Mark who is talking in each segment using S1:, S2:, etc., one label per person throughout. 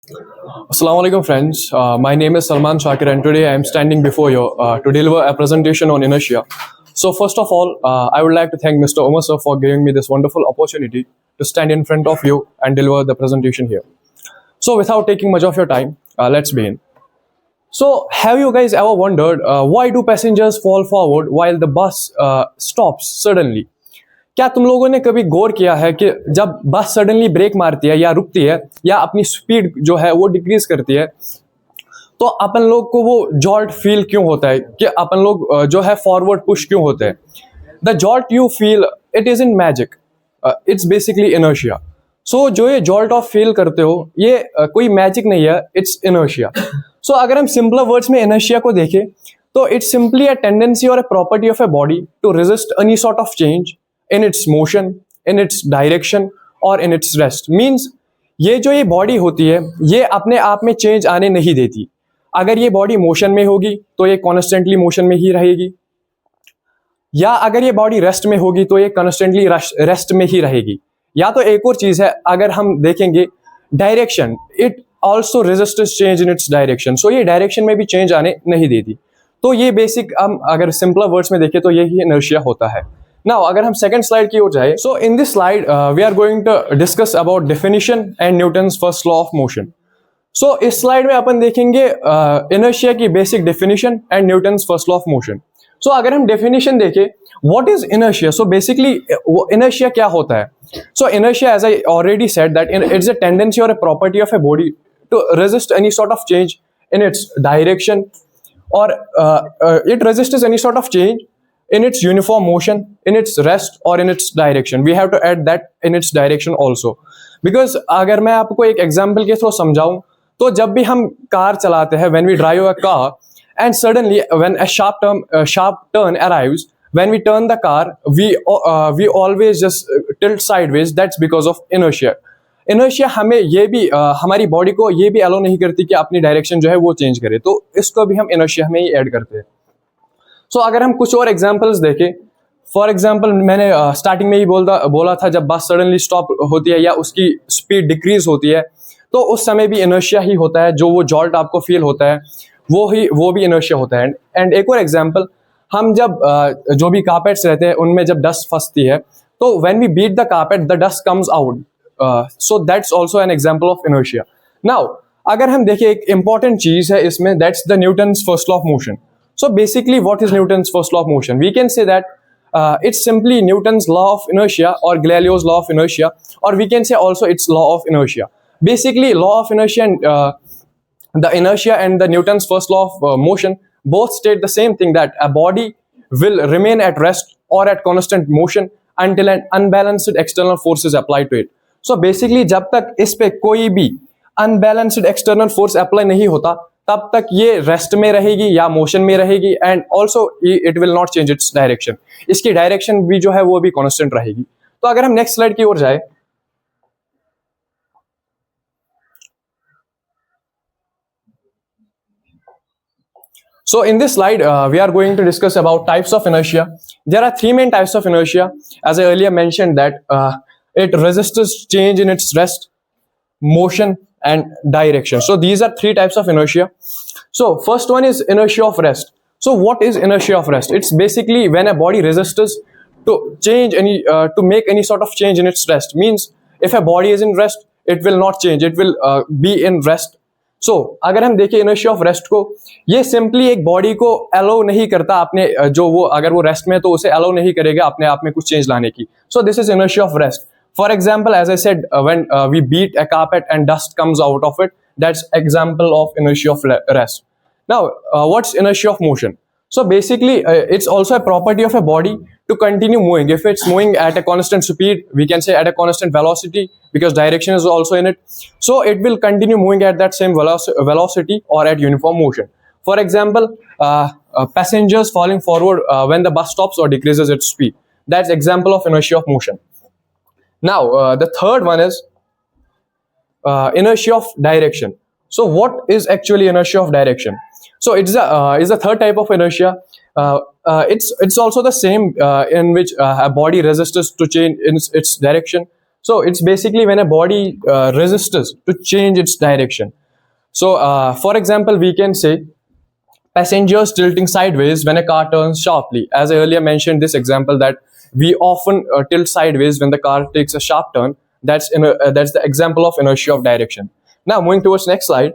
S1: Assalamu alaikum friends. My name is Salman Shakir and today I am standing before you to deliver a presentation on inertia. So first of all, I would like to thank Mr. Omar sir for giving me this wonderful opportunity to stand in front of you and deliver the presentation here. So without taking much of your time, let's begin. So have you guys ever wondered why do passengers fall forward while the bus stops suddenly? क्या तुम लोगों ने कभी गौर किया है कि जब बस सडनली ब्रेक मारती है या रुकती है या अपनी स्पीड जो है वो डिक्रीज करती है तो अपन लोग को वो जॉल्ट फील क्यों होता है कि अपन लोग जो है फॉरवर्ड पुश क्यों होते हैं? The jolt you feel it is in magic, it's basically inertia. So जो ये जॉल्ट ऑफ फील करते हो ये कोई मैजिक नहीं है, इट्स इनर्शिया. सो अगर हम सिंपलर वर्ड्स में इनर्शिया को देखें तो इट्स सिंपली अ टेंडेंसी और a property of a body to resist any sort of change in its motion, in its direction or in its rest. Means ये जो ये बॉडी होती है ये अपने आप में चेंज आने नहीं देती. अगर ये बॉडी मोशन में होगी तो ये कॉन्स्टेंटली मोशन में ही रहेगी, या अगर ये बॉडी रेस्ट में होगी तो ये कॉन्स्टेंटली रेस्ट में ही रहेगी. या तो एक और चीज है, अगर हम देखेंगे direction, it also resists change in its direction. So ये डायरेक्शन में भी चेंज आने नहीं देती. तो ये बेसिक हम अगर सिंपलर वर्ड्स में देखें तो यही इनर्शिया होता है. नाउ अगर हम सेकंड स्लाइड की ओर जाए, so in this slide we are going to discuss about definition and Newton's first law of motion. So इस स्लाइड में अपन देखेंगे इनर्शिया की basic definition and Newton's first law of motion. So अगर हम डेफिनेशन देखें what is inertia, so basically inertia क्या होता है? So inertia, as I already said, that it's a tendency और a property of a body to resist any sort of change in its direction, और it resists any sort of change in its uniform motion, in its rest or in its direction. We have to add that in its direction also, because अगर मैं आपको एक example के through समझाऊं तो जब भी हम कार चलाते हैं, when we drive a car and suddenly when a sharp turn arrives, when we turn the car, we always just tilt sideways. That's because of inertia. Inertia हमें ये भी हमारी बॉडी को ये भी अलाउ नहीं करती कि अपनी डायरेक्शन जो है वो चेंज करे, तो इसको भी हम इनर्शिया में ही ऐड करते हैं. सो अगर हम कुछ और एग्जांपल्स देखें, फॉर एग्जांपल मैंने स्टार्टिंग में ही बोला था, जब बस सडनली स्टॉप होती है या उसकी स्पीड डिक्रीज होती है तो उस समय भी इनर्शिया ही होता है. जो वो जॉल्ट आपको फील होता है वो भी इनर्शिया होता है. एंड एक और एग्जाम्पल, हम जब जो भी कारपेट्स रहते हैं उनमें जब डस्ट फंसती है तो when we beat the carpet the dust comes out. So that's also an example of inertia. Now अगर हम देखें एक important चीज है इसमें, that's the Newton's first law of motion. So basically what is Newton's first law of motion? We can say that it's simply Newton's law of inertia or Galileo's law of inertia, or we can say also it's law of inertia. Basically law of inertia and the inertia and the Newton's first law of motion both state the same thing, that a body will remain at rest or at constant motion until an unbalanced external force is applied to it. So basically जब तक इस पे कोई भी unbalanced external force apply नहीं होता तब तक ये रेस्ट में रहेगी या मोशन में रहेगी, and also it will not change its direction. इसकी डायरेक्शन भी जो है वो भी कांस्टेंट रहेगी. तो अगर हम नेक्स्ट स्लाइड की ओर जाए, so in this slide we are going to discuss about types of inertia. There are three main types of inertia, as I earlier mentioned, that it resists change in its rest, motion and direction. So these are three types of inertia. So first one is inertia of rest. So what is inertia of rest? It's basically when a body resists to change to make any sort of change in its rest. Means if a body is in rest, it will not change, it will be in rest. So अगर हम देखें inertia of rest को, ये simply एक body को allow नहीं करता अपने जो वो अगर वो rest में तो उसे allow नहीं करेगा अपने आप में कुछ change लाने की. So this is inertia of rest. For example, as I said, when we beat a carpet and dust comes out of it, that's example of inertia of rest. Now, what's inertia of motion? So basically, it's also a property of a body to continue moving. If it's moving at a constant speed, we can say at a constant velocity, because direction is also in it. So it will continue moving at that same velocity or at uniform motion. For example, passengers falling forward when the bus stops or decreases its speed. That's example of inertia of motion. Now, the third one is inertia of direction. So what is actually inertia of direction? So it's a third type of inertia. It's also the same in which a body resists to change in its direction. So it's basically when a body resists to change its direction. So for example, we can say passengers tilting sideways when a car turns sharply. As I earlier mentioned this example, that we often tilt sideways when the car takes a sharp turn. That's the example of inertia of direction. Now moving towards next slide.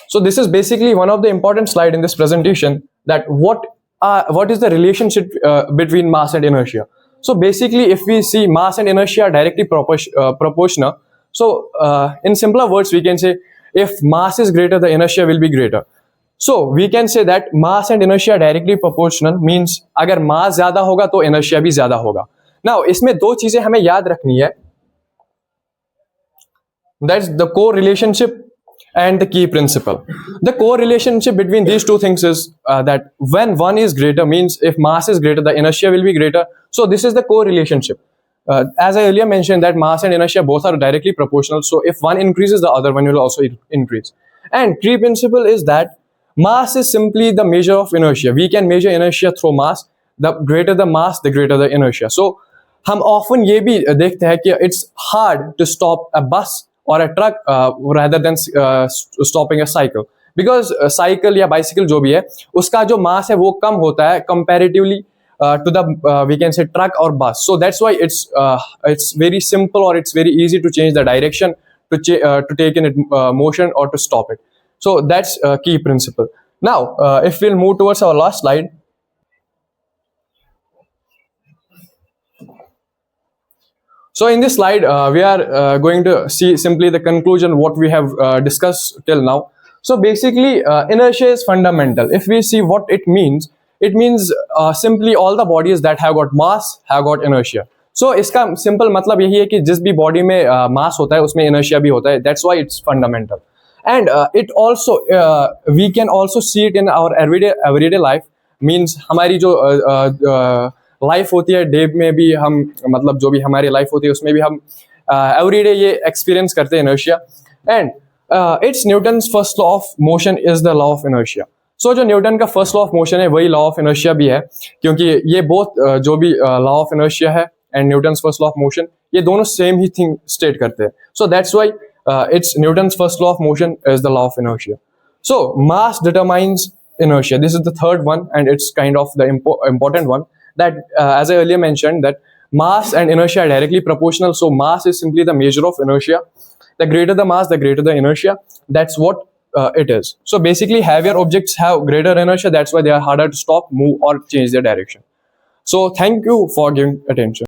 S1: So this is basically one of the important slide in this presentation, that what is the relationship between mass and inertia. So basically, if we see mass and inertia are directly proportional. So in simpler words, we can say if mass is greater, the inertia will be greater. So we can say that mass and inertia are directly proportional, means अगर mass ज़्यादा होगा तो inertia भी ज़्यादा होगा. Now इसमें दो चीजें हमें याद रखनी है. That's the correlationship and the key principle. The correlationship between these two things is that when one is greater, means if mass is greater, the inertia will be greater. So this is the correlationship. As I earlier mentioned, that mass and inertia both are directly proportional. So if one increases, the other one will also increase. And key principle is that mass is simply the measure of inertia. We can measure inertia through mass. The greater the mass, the greater the inertia. So हम often ये भी देखते हैं कि it's hard to stop a bus or a truck rather than stopping a cycle, because cycle या bicycle जो भी है उसका जो mass है वो कम होता है comparatively to the we can say truck or bus. So that's why it's very simple, or it's very easy to change the direction to take in it motion or to stop it. So that's a key principle. Now if we'll move towards our last slide. So in this slide, we are going to see simply the conclusion what we have discussed till now. So basically, inertia is fundamental. If we see what it means simply all the bodies that have got mass have got inertia. So इसका simple मतलब यही है कि जिस भी body में mass होता है उसमें inertia भी होता है. That's why it's fundamental. And it also we can also see it in our everyday life. Means हमारी जो लाइफ होती है डे में भी हम मतलब जो भी हमारी लाइफ होती है उसमें भी हम एवरीडे ये एक्सपीरियंस करते हैं inertia. And it's Newton's first law of motion is the law of inertia. So जो न्यूटन का फर्स्ट लॉ ऑफ मोशन है वही लॉ ऑफ इनर्शिया भी है, क्योंकि ये बोथ जो भी लॉ ऑफ इनर्शिया है and Newton's first law of motion ये दोनों सेम ही थिंग स्टेट करते हैं. So that's why it's Newton's first law of motion is the law of inertia. So mass determines inertia. This is the third one, and it's kind of the important one. That as I earlier mentioned, that mass and inertia are directly proportional. So mass is simply the measure of inertia. The greater the mass, the greater the inertia. That's what it is. So basically, heavier objects have greater inertia. That's why they are harder to stop, move, or change their direction. So thank you for giving attention.